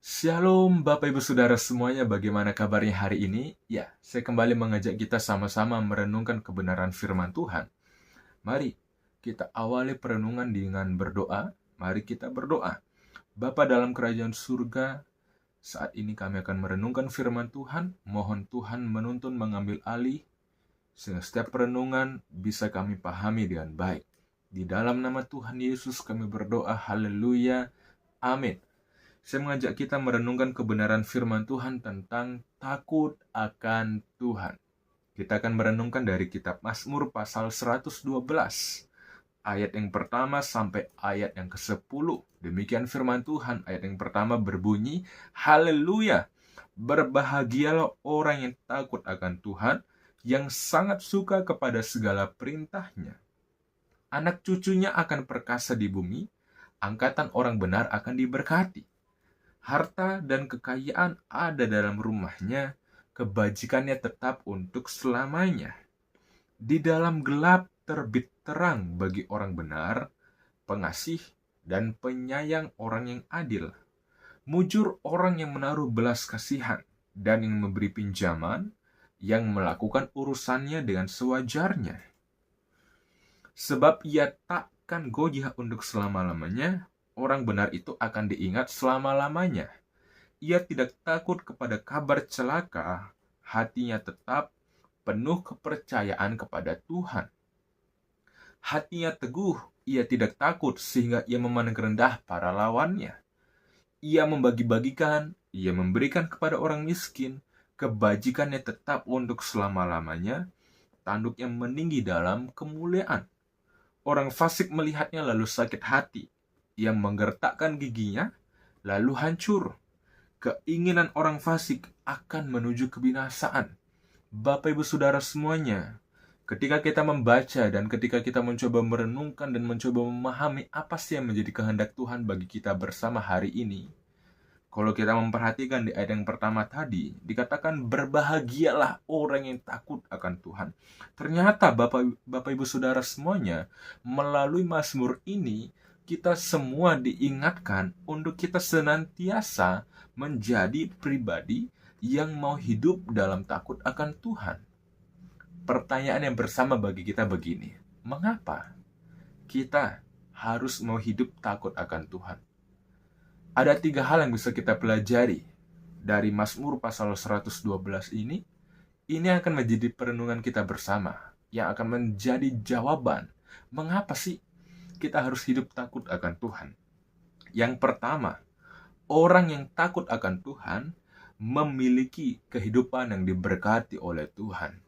Shalom Bapak Ibu Saudara semuanya, bagaimana kabarnya hari ini? Ya, saya kembali mengajak kita sama-sama merenungkan kebenaran firman Tuhan. Mari kita awali perenungan dengan berdoa. Mari kita berdoa. Bapa dalam kerajaan surga, saat ini kami akan merenungkan firman Tuhan. Mohon Tuhan menuntun mengambil alih, sehingga setiap perenungan bisa kami pahami dengan baik. Di dalam nama Tuhan Yesus kami berdoa, haleluya, amin. Saya mengajak kita merenungkan kebenaran firman Tuhan tentang takut akan Tuhan. Kita akan merenungkan dari kitab Mazmur pasal 112, ayat yang pertama sampai ayat yang ke-10. Demikian firman Tuhan. Ayat yang pertama berbunyi, haleluya, berbahagialah orang yang takut akan Tuhan, yang sangat suka kepada segala perintahnya. Anak cucunya akan perkasa di bumi, angkatan orang benar akan diberkati. Harta dan kekayaan ada dalam rumahnya, kebajikannya tetap untuk selamanya. Di dalam gelap terbit terang bagi orang benar, pengasih dan penyayang orang yang adil. Mujur orang yang menaruh belas kasihan dan yang memberi pinjaman, yang melakukan urusannya dengan sewajarnya. Sebab ia takkan goyah untuk selama-lamanya, orang benar itu akan diingat selama-lamanya. Ia tidak takut kepada kabar celaka, hatinya tetap penuh kepercayaan kepada Tuhan. Hatinya teguh, ia tidak takut sehingga ia memandang rendah para lawannya. Ia membagi-bagikan, ia memberikan kepada orang miskin, kebajikannya tetap untuk selama-lamanya, tanduknya meninggi dalam kemuliaan. Orang fasik melihatnya lalu sakit hati, ia menggertakkan giginya, lalu hancur. Keinginan orang fasik akan menuju kebinasaan. Bapak Ibu Saudara semuanya, ketika kita membaca dan ketika kita mencoba merenungkan dan mencoba memahami apa sih yang menjadi kehendak Tuhan bagi kita bersama hari ini, kalau kita memperhatikan di ayat yang pertama tadi, dikatakan berbahagialah orang yang takut akan Tuhan. Ternyata Bapak Ibu Saudara semuanya, melalui Mazmur ini, kita semua diingatkan untuk kita senantiasa menjadi pribadi yang mau hidup dalam takut akan Tuhan. Pertanyaan yang bersama bagi kita begini, mengapa kita harus mau hidup takut akan Tuhan? Ada 3 hal yang bisa kita pelajari dari Mazmur pasal 112 ini. Ini akan menjadi perenungan kita bersama, yang akan menjadi jawaban mengapa sih kita harus hidup takut akan Tuhan. Yang pertama, orang yang takut akan Tuhan memiliki kehidupan yang diberkati oleh Tuhan.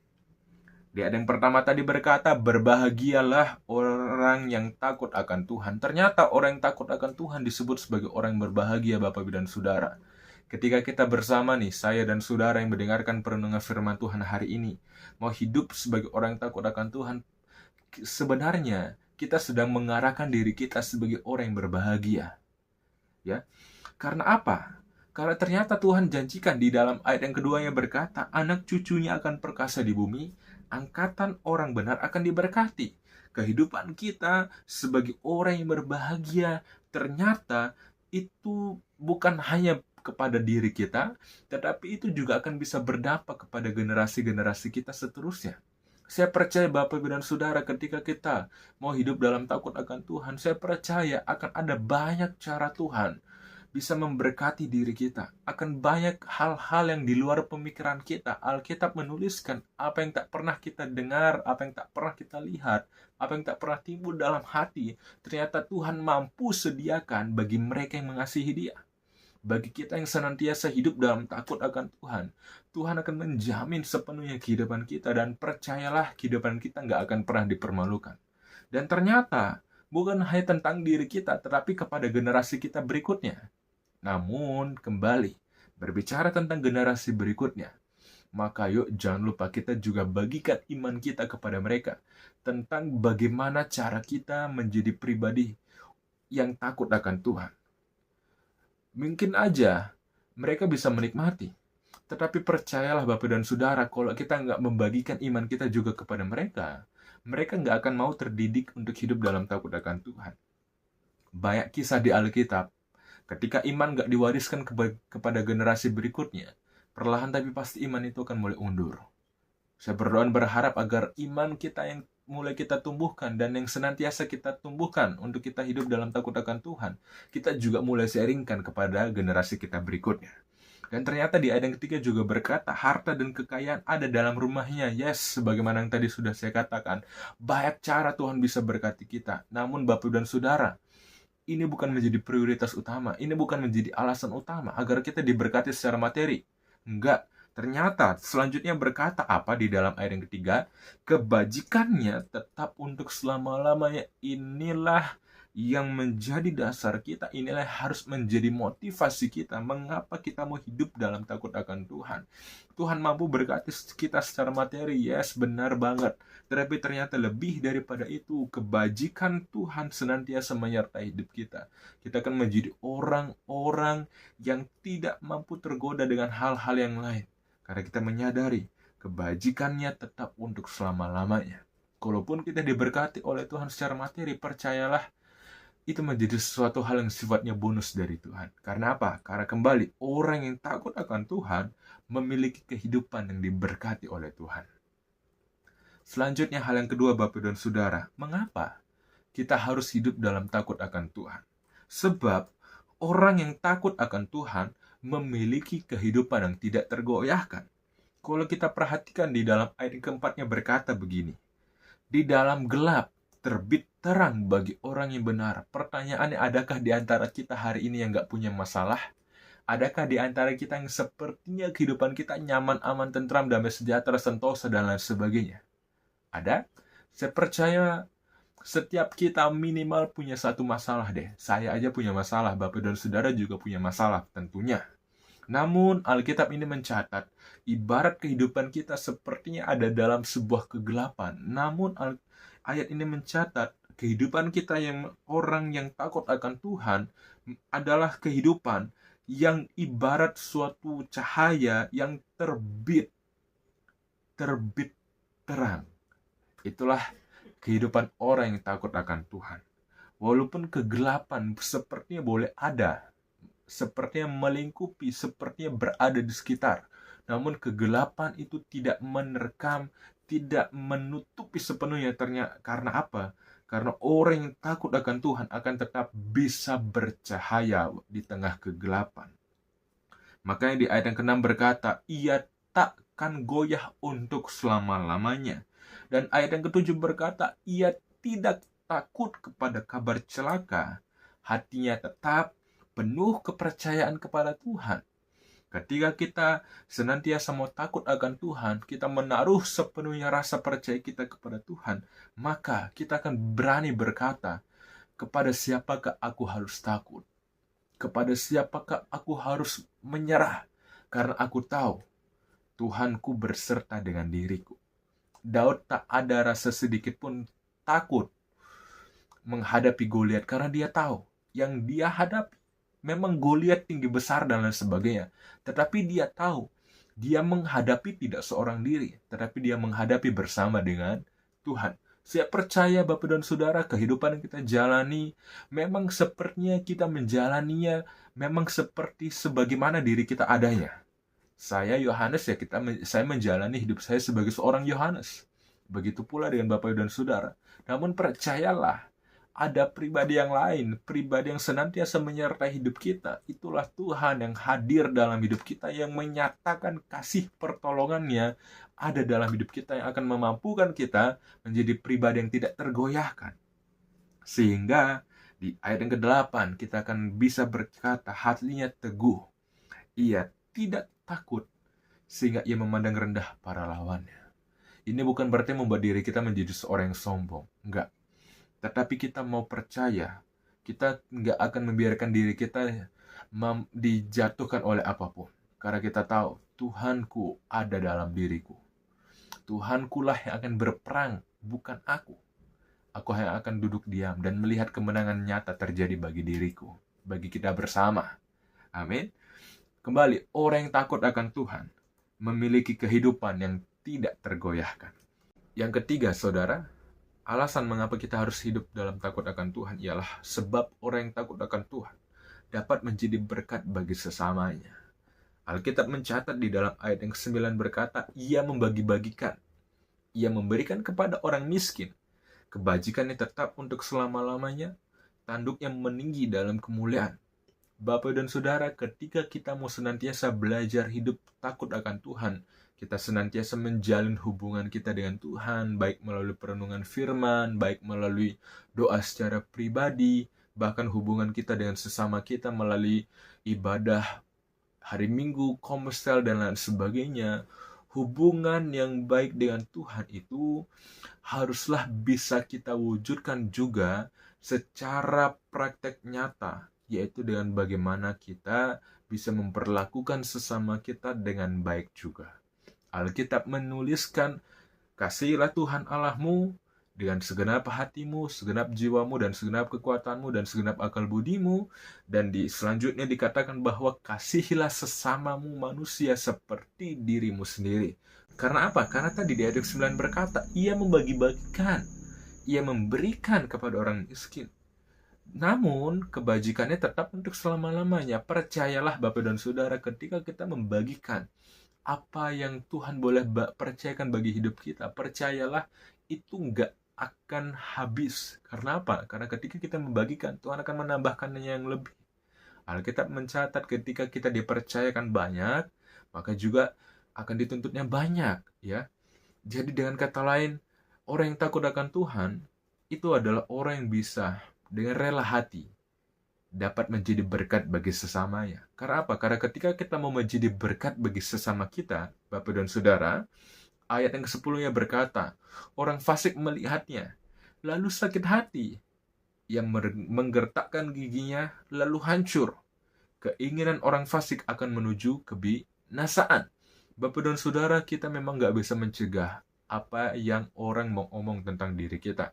Di ayat yang pertama tadi berkata, berbahagialah orang yang takut akan Tuhan. Ternyata orang yang takut akan Tuhan disebut sebagai orang yang berbahagia, Bapak Ibu dan Saudara. Ketika kita bersama nih, saya dan saudara yang mendengarkan perenungan firman Tuhan hari ini, mau hidup sebagai orang yang takut akan Tuhan, sebenarnya kita sedang mengarahkan diri kita sebagai orang yang berbahagia. Ya, karena apa? Karena ternyata Tuhan janjikan di dalam ayat yang keduanya berkata, anak cucunya akan perkasa di bumi, angkatan orang benar akan diberkati. Kehidupan kita sebagai orang yang berbahagia, ternyata itu bukan hanya kepada diri kita, tetapi itu juga akan bisa berdampak kepada generasi-generasi kita seterusnya. Saya percaya Bapak Ibu dan Saudara, ketika kita mau hidup dalam takut akan Tuhan, saya percaya akan ada banyak cara Tuhan bisa memberkati diri kita. Akan banyak hal-hal yang di luar pemikiran kita. Alkitab menuliskan apa yang tak pernah kita dengar, apa yang tak pernah kita lihat, apa yang tak pernah timbul dalam hati. Ternyata Tuhan mampu sediakan bagi mereka yang mengasihi Dia. Bagi kita yang senantiasa hidup dalam takut akan Tuhan, Tuhan akan menjamin sepenuhnya kehidupan kita, dan percayalah kehidupan kita nggak akan pernah dipermalukan. Dan ternyata bukan hanya tentang diri kita, tetapi kepada generasi kita berikutnya. Namun, kembali, berbicara tentang generasi berikutnya, maka yuk jangan lupa kita juga bagikan iman kita kepada mereka tentang bagaimana cara kita menjadi pribadi yang takut akan Tuhan. Mungkin aja mereka bisa menikmati, tetapi percayalah Bapak dan Saudara, kalau kita nggak membagikan iman kita juga kepada mereka, mereka nggak akan mau terdidik untuk hidup dalam takut akan Tuhan. Banyak kisah di Alkitab Ketika iman gak diwariskan kepada generasi berikutnya, perlahan tapi pasti iman itu akan mulai undur. Saya berdoa dan berharap agar iman kita yang mulai kita tumbuhkan dan yang senantiasa kita tumbuhkan untuk kita hidup dalam takut akan Tuhan, kita juga mulai sharingkan kepada generasi kita berikutnya. Dan ternyata di ayat yang ketiga juga berkata, harta dan kekayaan ada dalam rumahnya. Yes, sebagaimana yang tadi sudah saya katakan, banyak cara Tuhan bisa berkati kita. Namun Bapak dan Saudara, ini bukan menjadi prioritas utama. Ini bukan menjadi alasan utama agar kita diberkati secara materi. Enggak. Ternyata selanjutnya berkata apa di dalam ayat yang ketiga? Kebajikannya tetap untuk selama-lamanya. Inilah yang menjadi dasar kita, inilah yang harus menjadi motivasi kita. Mengapa kita mau hidup dalam takut akan Tuhan? Tuhan mampu berkati kita secara materi, yes, benar banget. Tetapi ternyata lebih daripada itu, kebajikan Tuhan senantiasa menyertai hidup kita. Kita akan menjadi orang-orang yang tidak mampu tergoda dengan hal-hal yang lain. Karena kita menyadari, kebajikannya tetap untuk selama-lamanya. Kalaupun kita diberkati oleh Tuhan secara materi, percayalah, itu menjadi sesuatu hal yang sifatnya bonus dari Tuhan. Karena apa? Karena kembali, orang yang takut akan Tuhan memiliki kehidupan yang diberkati oleh Tuhan. Selanjutnya hal yang kedua Bapak dan Saudara, mengapa kita harus hidup dalam takut akan Tuhan? Sebab orang yang takut akan Tuhan memiliki kehidupan yang tidak tergoyahkan. Kalau kita perhatikan di dalam ayat keempatnya berkata begini, di dalam gelap terbit terang bagi orang yang benar. Pertanyaannya, adakah di antara kita hari ini yang gak punya masalah? Adakah di antara kita yang sepertinya kehidupan kita nyaman, aman, tentram, damai sejahtera, sentosa, dan lain sebagainya? Ada? Saya percaya setiap kita minimal punya satu masalah deh. Saya aja punya masalah, Bapak dan Saudara juga punya masalah tentunya. Namun Alkitab ini mencatat, ibarat kehidupan kita sepertinya ada dalam sebuah kegelapan. Namun ayat ini mencatat, kehidupan kita yang orang yang takut akan Tuhan adalah kehidupan yang ibarat suatu cahaya yang terbit terang. Itulah kehidupan orang yang takut akan Tuhan. Walaupun kegelapan sepertinya boleh ada, sepertinya melingkupi, sepertinya berada di sekitar, namun kegelapan itu tidak menerkam, tidak menutupi sepenuhnya. Ternyata karena apa? Karena orang yang takut akan Tuhan akan tetap bisa bercahaya di tengah kegelapan. Makanya di ayat yang ke-6 berkata, ia takkan goyah untuk selama-lamanya. Dan ayat yang ke-7 berkata, ia tidak takut kepada kabar celaka, hatinya tetap penuh kepercayaan kepada Tuhan. Ketika kita senantiasa mau takut akan Tuhan, kita menaruh sepenuhnya rasa percaya kita kepada Tuhan, maka kita akan berani berkata, kepada siapakah aku harus takut? Kepada siapakah aku harus menyerah? Karena aku tahu Tuhanku berserta dengan diriku. Daud tak ada rasa sedikit pun takut menghadapi Goliat karena dia tahu yang dia hadapi memang Goliat tinggi besar dan lain sebagainya. Tetapi dia tahu, dia menghadapi tidak seorang diri, tetapi dia menghadapi bersama dengan Tuhan. Saya percaya Bapak dan Saudara, kehidupan yang kita jalani, memang sepertinya kita menjalaninya, memang seperti sebagaimana diri kita adanya. Saya Yohanes ya, saya menjalani hidup saya sebagai seorang Yohanes. Begitu pula dengan Bapak dan Saudara. Namun percayalah, ada pribadi yang lain, pribadi yang senantiasa menyertai hidup kita. Itulah Tuhan yang hadir dalam hidup kita, yang menyatakan kasih pertolongannya ada dalam hidup kita, yang akan memampukan kita menjadi pribadi yang tidak tergoyahkan. Sehingga di ayat yang ke-8 kita akan bisa berkata, hatinya teguh, ia tidak takut, sehingga ia memandang rendah para lawannya. Ini bukan berarti membuat diri kita menjadi seorang yang sombong. Enggak. Tetapi kita mau percaya, kita nggak akan membiarkan diri kita dijatuhkan oleh apapun. Karena kita tahu, Tuhanku ada dalam diriku. Tuhankulah yang akan berperang, bukan aku. Aku yang akan duduk diam dan melihat kemenangan nyata terjadi bagi diriku, bagi kita bersama. Amin. Kembali, orang yang takut akan Tuhan memiliki kehidupan yang tidak tergoyahkan. Yang ketiga, saudara, alasan mengapa kita harus hidup dalam takut akan Tuhan ialah sebab orang yang takut akan Tuhan dapat menjadi berkat bagi sesamanya. Alkitab mencatat di dalam ayat yang ke-9 berkata, ia membagi-bagikan, ia memberikan kepada orang miskin, kebajikannya tetap untuk selama-lamanya, tanduknya meninggi dalam kemuliaan. Bapak dan Saudara, ketika kita mau senantiasa belajar hidup takut akan Tuhan, kita senantiasa menjalin hubungan kita dengan Tuhan, baik melalui perenungan firman, baik melalui doa secara pribadi, bahkan hubungan kita dengan sesama kita melalui ibadah hari Minggu, komsel, dan lain sebagainya. Hubungan yang baik dengan Tuhan itu haruslah bisa kita wujudkan juga secara praktek nyata, yaitu dengan bagaimana kita bisa memperlakukan sesama kita dengan baik juga. Alkitab menuliskan, kasihilah Tuhan Allahmu dengan segenap hatimu, segenap jiwamu, dan segenap kekuatanmu, dan segenap akal budimu. Dan selanjutnya dikatakan bahwa kasihilah sesamamu manusia seperti dirimu sendiri. Karena apa? Karena tadi di ayat 9 berkata, ia membagi-bagikan, ia memberikan kepada orang miskin. Namun, kebajikannya tetap untuk selama-lamanya. Percayalah Bapak dan Saudara, ketika kita membagikan apa yang Tuhan boleh percayakan bagi hidup kita, percayalah itu nggak akan habis. Karena apa? Karena ketika kita membagikan, Tuhan akan menambahkannya yang lebih. Alkitab mencatat ketika kita dipercayakan banyak, maka juga akan dituntutnya banyak, ya. Jadi dengan kata lain, orang yang takut akan Tuhan itu adalah orang yang bisa dengan rela hati dapat menjadi berkat bagi sesamanya. Karena apa? Karena ketika kita mau menjadi berkat bagi sesama kita, Bapak dan Saudara, ayat yang ke-10-nya berkata, orang fasik melihatnya, lalu sakit hati, yang menggertakkan giginya, lalu hancur. Keinginan orang fasik akan menuju kebinasaan. Bapak dan Saudara, kita memang gak bisa mencegah apa yang orang mau omong tentang diri kita.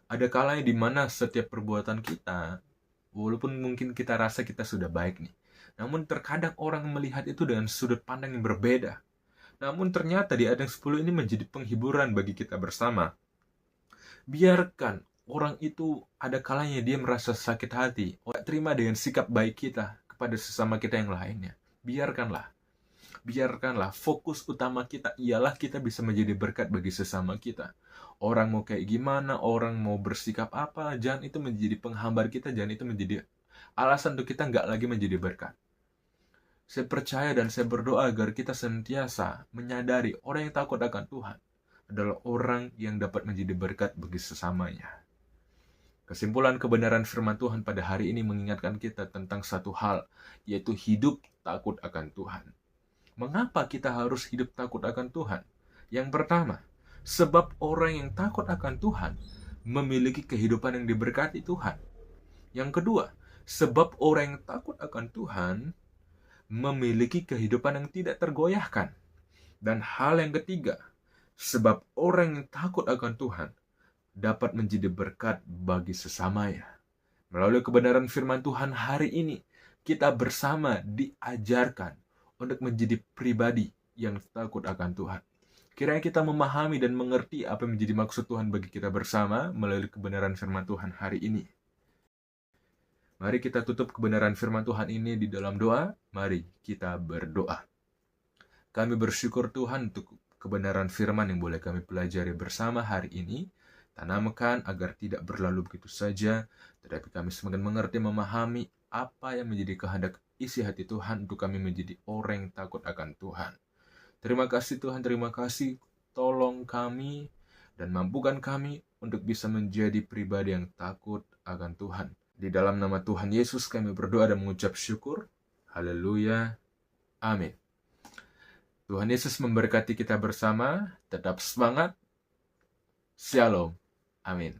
Ada kalanya di mana setiap perbuatan kita, walaupun mungkin kita rasa kita sudah baik nih, namun terkadang orang melihat itu dengan sudut pandang yang berbeda. Namun ternyata di ayat yang 10 ini menjadi penghiburan bagi kita bersama. Biarkan orang itu ada kalanya dia merasa sakit hati, tidak terima dengan sikap baik kita kepada sesama kita yang lainnya. Biarkanlah fokus utama kita ialah kita bisa menjadi berkat bagi sesama kita. Orang mau kayak gimana, orang mau bersikap apa, jangan itu menjadi penghambat kita, jangan itu menjadi alasan untuk kita nggak lagi menjadi berkat. Saya percaya dan saya berdoa agar kita sentiasa menyadari orang yang takut akan Tuhan adalah orang yang dapat menjadi berkat bagi sesamanya. Kesimpulan kebenaran firman Tuhan pada hari ini mengingatkan kita tentang satu hal, yaitu hidup takut akan Tuhan. Mengapa kita harus hidup takut akan Tuhan? Yang pertama, sebab orang yang takut akan Tuhan memiliki kehidupan yang diberkati Tuhan. Yang kedua, sebab orang yang takut akan Tuhan memiliki kehidupan yang tidak tergoyahkan. Dan hal yang ketiga, sebab orang yang takut akan Tuhan dapat menjadi berkat bagi sesamanya. Melalui kebenaran firman Tuhan hari ini, kita bersama diajarkan untuk menjadi pribadi yang takut akan Tuhan. Kiranya kita memahami dan mengerti apa yang menjadi maksud Tuhan bagi kita bersama melalui kebenaran firman Tuhan hari ini. Mari kita tutup kebenaran firman Tuhan ini di dalam doa. Mari kita berdoa. Kami bersyukur Tuhan untuk kebenaran firman yang boleh kami pelajari bersama hari ini. Tanamkan agar tidak berlalu begitu saja, tetapi kami semakin mengerti, memahami apa yang menjadi kehendak isi hati Tuhan untuk kami menjadi orang yang takut akan Tuhan. Terima kasih Tuhan, terima kasih. Tolong kami dan mampukan kami untuk bisa menjadi pribadi yang takut akan Tuhan. Di dalam nama Tuhan Yesus kami berdoa dan mengucap syukur. Haleluya. Amin. Tuhan Yesus memberkati kita bersama. Tetap semangat. Shalom. Amin.